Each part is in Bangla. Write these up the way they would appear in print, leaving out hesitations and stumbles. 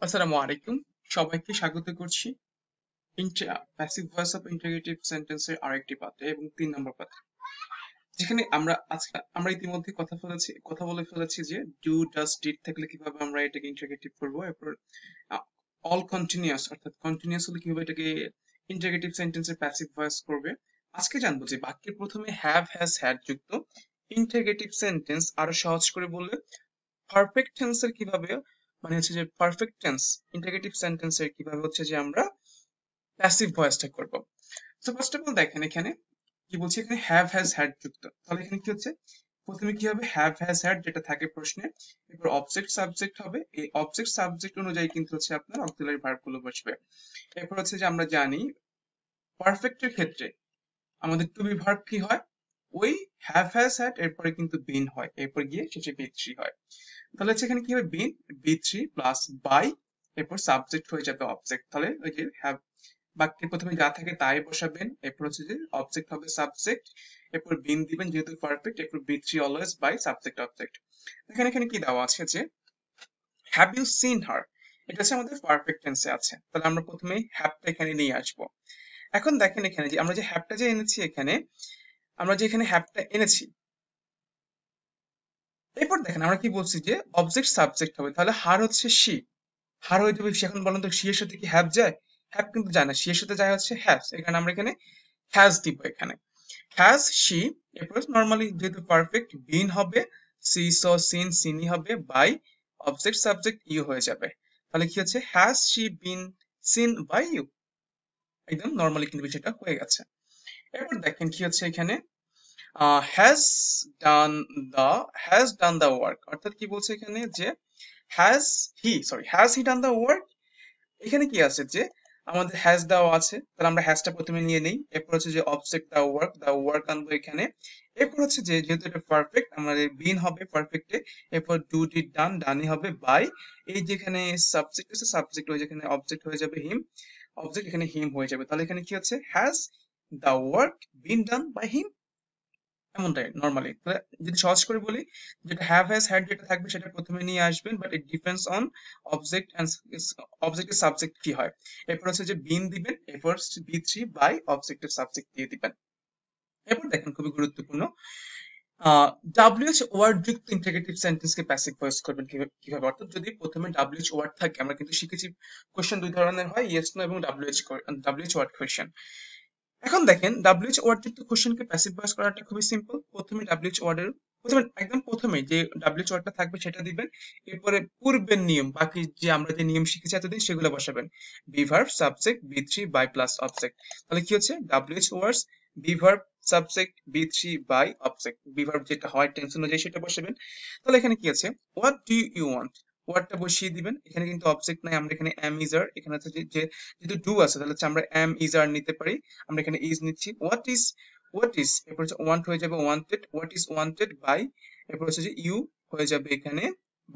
আসসালামু আলাইকুম। সবাইকে স্বাগত করছি প্যাসিভ ভয়েস অফ ইন্টিগ্রেটিভ সেন্টেন্সের আরেকটি পাঠে এবং 3 নম্বর পাঠে, যেখানে আমরা ইতিমধ্যে কথা বলে ফেলেছি যে ডু ডাজ ডিড থাকলে কিভাবে আমরা এটাকে ইন্টিগ্রেটিভ করবো। এরপর অল কন্টিনিউয়াস অর্থাৎ কন্টিনিউয়াস হলে কিভাবে এটাকে ইন্টিগ্রেটিভ সেন্টেন্সের প্যাসিভ ভয়েস করবে। আজকে জানবো যে বাক্যের প্রথমে হ্যাভ হ্যাজ হ্যাড যুক্ত ইন্টিগ্রেটিভ সেন্টেন্স আরো সহজ করে বললে পারফেক্ট টেন্সের কিভাবে, মানে হচ্ছে যে পারফেক্ট টেন্স ইন্টিগ্রেটিভ সেন্টেন্সের কিভাবে হচ্ছে যে আমরা প্যাসিভ ভয়েসটা করব। তো ফার্স্ট অফ অল দেখেন এখানে কি বলছি, এখানে হ্যাভ হ্যাজ হ্যাড যুক্ত, তাহলে এখানে কি হচ্ছে, প্রথমে কি হবে, হ্যাভ হ্যাজ হ্যাড যেটা থাকে প্রশ্নে, এরপর অবজেক্ট সাবজেক্ট হবে, এই অবজেক্ট সাবজেক্ট অনুযায়ী কিন্তু হচ্ছে আপনার অক্সিলারি ভার্ব গুলো বসবে। এরপর হচ্ছে যে আমরা জানি পারফেক্টের ক্ষেত্রে আমাদের টু বি ভার্ব কি হয়, ওই হ্যাভ হ্যাজ হ্যাড এরপরে কিন্তু বিন হয়, এরপর গিয়ে শেষে বি থ্রি হয়। তাহলে হচ্ছে এখানে কি হবে, বিন বি থ্রি প্লাস বাই, এরপর সাবজেক্ট হয়ে যাবে অবজেক্ট। তাহলে ওই যে হ্যাভ বাক্যের প্রথমে যা থাকে তাই বসাবেন, এরপর হচ্ছে যে অবজেক্ট হবে সাবজেক্ট, এরপর বিন দিবেন যেহেতু পারফেক্ট, এরপর V three always by subject object. এখানে এখানে কি দেওয়া আছে যে হ্যাভ ইউ সিন হার, এটা হচ্ছে আমাদের পারফেক্ট টেন্সে আছে, তাহলে আমরা প্রথমে হ্যাভটা এখানে নিয়ে আসবো। এখন দেখেন এখানে যে আমরা যে হ্যাভটা যে এনেছি, এখানে আমরা যে এখানে হ্যাভটা এনেছি, এরপর দেখেন আমরা কি বলছি যে অবজেক্ট সাবজেক্ট হবে, তাহলে হার হচ্ছে শি, হার হয়ে যাবে শি। এখন বলেন তো শি এর সাথে কি হ্যাভ যায়? হ্যাভ কিন্তু যায় না, শি এর সাথে যায় হচ্ছে হ্যাজ, এখানে আমরা এখানে হ্যাজ দিব, এখানে হ্যাজ শি, এরপর নর্মালি যেহেতু পারফেক্ট বিন হবে, সি স সিন সিনি হবে, বাই অবজেক্ট সাবজেক্ট ইউ হয়ে যাবে। তাহলে কি হচ্ছে, has she been seen by you, একদম নর্মালি কিন্তু বিষয়টা হয়ে গেছে। এরপর দেখেন কি হচ্ছে এখানে has done the, has done the work, অর্থাৎ কি বলছে এখানে যে has he done the work. এখানে কি আছে যে আমাদের হ্যাজ দেওয়া আছে, তাহলে আমরা হ্যাজটা প্রথমে নিয়ে নেই, এরপর হচ্ছে যে অবজেক্ট দা ওয়ার্ক আনবো এখানে, এরপর হচ্ছে যে যেহেতু এটা পারফেক্ট আমাদের বিন হবে পারফেক্টে, এরপর ডু ডিড ডান, ডানই হবে বাই, এই যেখানে সাবজেক্ট আছে সাবজেক্ট হয়ে যেখানে অবজেক্ট হয়ে যাবে হিম, অবজেক্ট এখানে হিম হয়ে যাবে। তাহলে এখানে কি হচ্ছে, has the work been done by him, এমনটাই নর্মালি। যদি সহজ করে বলি, যেটা হ্যাভ হ্যাজ হ্যাড যেটা থাকবে সেটা প্রথমে নিয়ে আসবেন, but it depends on object and অবজেক্টের সাবজেক্ট কি হয়। এরপর হচ্ছে যে বিন দিবেন, এরপর বি থ্রি বাই অবজেক্টের সাবজেক্ট দিয়ে দিবেন। এরপর দেখেন খুবই গুরুত্বপূর্ণ, ডাব্লিউএইচ ওয়ার্ড যুক্ত ইন্টিগ্রেটিভ সেন্টেন্সকে প্যাসিভ ভয়েস করবেন কিভাবে, অর্থাৎ যদি প্রথমে ডাব্লিউএইচ ওয়ার্ড থাকে, আমরা কিন্তু শিখেছি কোশ্চেন দুই ধরনের হয়, ইয়েস নো এবং ডাব্লিউএইচ ওয়ার্ড কোশ্চেন। এখন দেখেন ডাব্লিউএইচ ওয়ার্ড যুক্ত কোশ্চেনকে প্যাসিভ ভয়েস করাটা খুবই সিম্পল। প্রথমে ডাব্লিউএইচ ওয়ার্ডের প্রথমে একদম প্রথমে যে ডাব্লিউএইচ ওয়ার্ডটা থাকবে সেটা দিবেন, এরপরে পূর্বের নিয়ম বাকি যে আমরা যে নিয়ম শিখেছি এতদিন সেগুলো বসাবেন, be verb subject V three by plus object. তাহলে কি হচ্ছে, WH words be verb subject V three by object, be verb যেটা হয় টেন্স অনুযায়ী সেটা বসাবেন। তাহলে এখানে কি আছে, হোয়াট ডু ইউ ওয়ান্ট, ওয়ার্ডটা বসিয়ে দিবেন, এখানে কিন্তু অবজেক্ট নাই, আমরা এখানে এম ইজ আর, এখানে হচ্ছে যে যেহেতু ডু আছে তাহলে হচ্ছে আমরা এম ইজ আর নিতে পারি, আমরা এখানে ইজ নিচ্ছি। হোয়াট ইজ এরপর হচ্ছে ওয়ান্ট হয়ে যাবে wanted, what is wanted by, এরপর হচ্ছে যে ইউ হয়ে যাবে এখানে,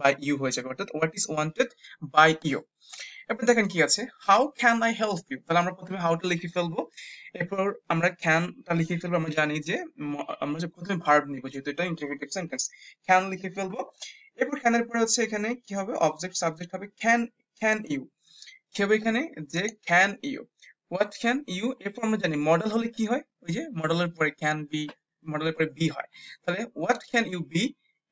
বাই ইউ হয়ে যাবে, অর্থাৎ what is wanted by you. এরপর দেখেন কি আছে, how can I help you, তাহলে আমরা প্রথমে হাউটা লিখে ফেলবো, এরপর আমরা ক্যানটা লিখে ফেলবো। আমরা জানি যে আমরা যে প্রথমে ভার্ব নিব যেহেতু এটা ইন্টিগ্রেটিভ সেন্টেন্স, ক্যান লিখে ফেলবো। এরপর ক্যানের পরে হচ্ছে এখানে কি হবে, অবজেক্ট সাবজেক্ট হবে, ক্যান ইউ, কি হবে এখানে, যে can you, what can you. এরপর আমরা জানি মডেল হলে কি হয়, ওই যে মডেলের পরে ক্যান বি, মডেলের পরে বি হয়, তাহলে what can you be,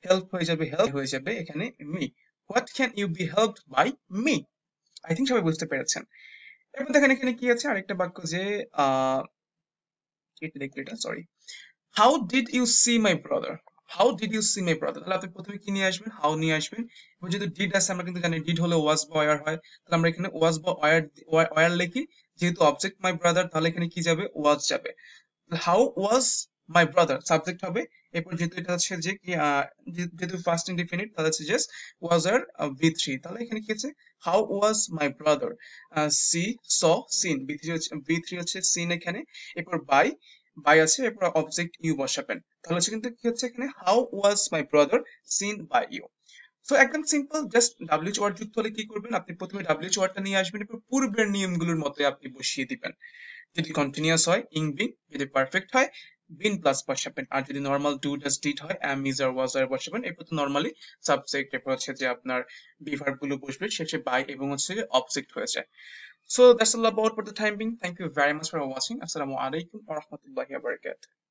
help হয়ে যাবে, হেল্প হয়ে যাবে এখানে me, what can you be helped by me. I think সবাই বুঝতে পেরেছেন। এরপর দেখেন এখানে কি আছে, আরেকটা বাক্য যে এটা দেখতে, এটা sorry, how did you see my brother, how did you see my brother, তাহলে আপনি প্রথমে কি নিয়ে আসবেন, হাউ নিয়ে আসবেন। এবং যেহেতু ডিড আছে আমরা কিন্তু জানি ডিড হলে ওয়াজ বা ওয়ার হয়, তাহলে আমরা এখানে ওয়াজ বা ওয়ার লিখি, যেহেতু অবজেক্ট মাই ব্রাদার তাহলে এখানে কি যাবে, ওয়াজ যাবে। How was my brother subject হবে, এরপর যেহেতু এটা হচ্ছে যে কি যেহেতু ফার্স্ট ইনডিফিনিট তাহলে হচ্ছে জাস্ট ওয়াজ আর ভি থ্রি, তাহলে এখানে কি হচ্ছে, how was my brother, see saw seen, V three হচ্ছে সিন এখানে, এরপর বাই আছে, এরপর অবজেক্ট ইউ বসাবেন, তাহলে হচ্ছে কিন্তু কি হচ্ছে এখানে, how was my brother seen by you. So একদম সিম্পল, জাস্ট ডাব্লিউএইচ ওয়ার্ড যুক্ত হলে কি করবেন, আপনি প্রথমে ডাব্লিউএইচ ওয়ার্ডটা নিয়ে আসবেন, এরপর পূর্বের নিয়মগুলোর মতোই আপনি বসিয়ে দিবেন। যদি কন্টিনিউয়াস হয় ইং বিং, যদি পারফেক্ট হয় বিন প্লাস বসাবেন। আর যদি নর্মাল ডু ডাজ ডিড হয় am is or was আর বসাবেন। এরপর তো নর্মালি সাবজেক্ট, এরপর হচ্ছে যে আপনার বি ভার্ব গুলো বসবে, শেষে বাই এবং হচ্ছে যে অবজেক্ট হয়ে যায়। So that's all about for the time being. Thank you very much for watching. Assalamu alaikum wa rahmatullahi wa barakatuh.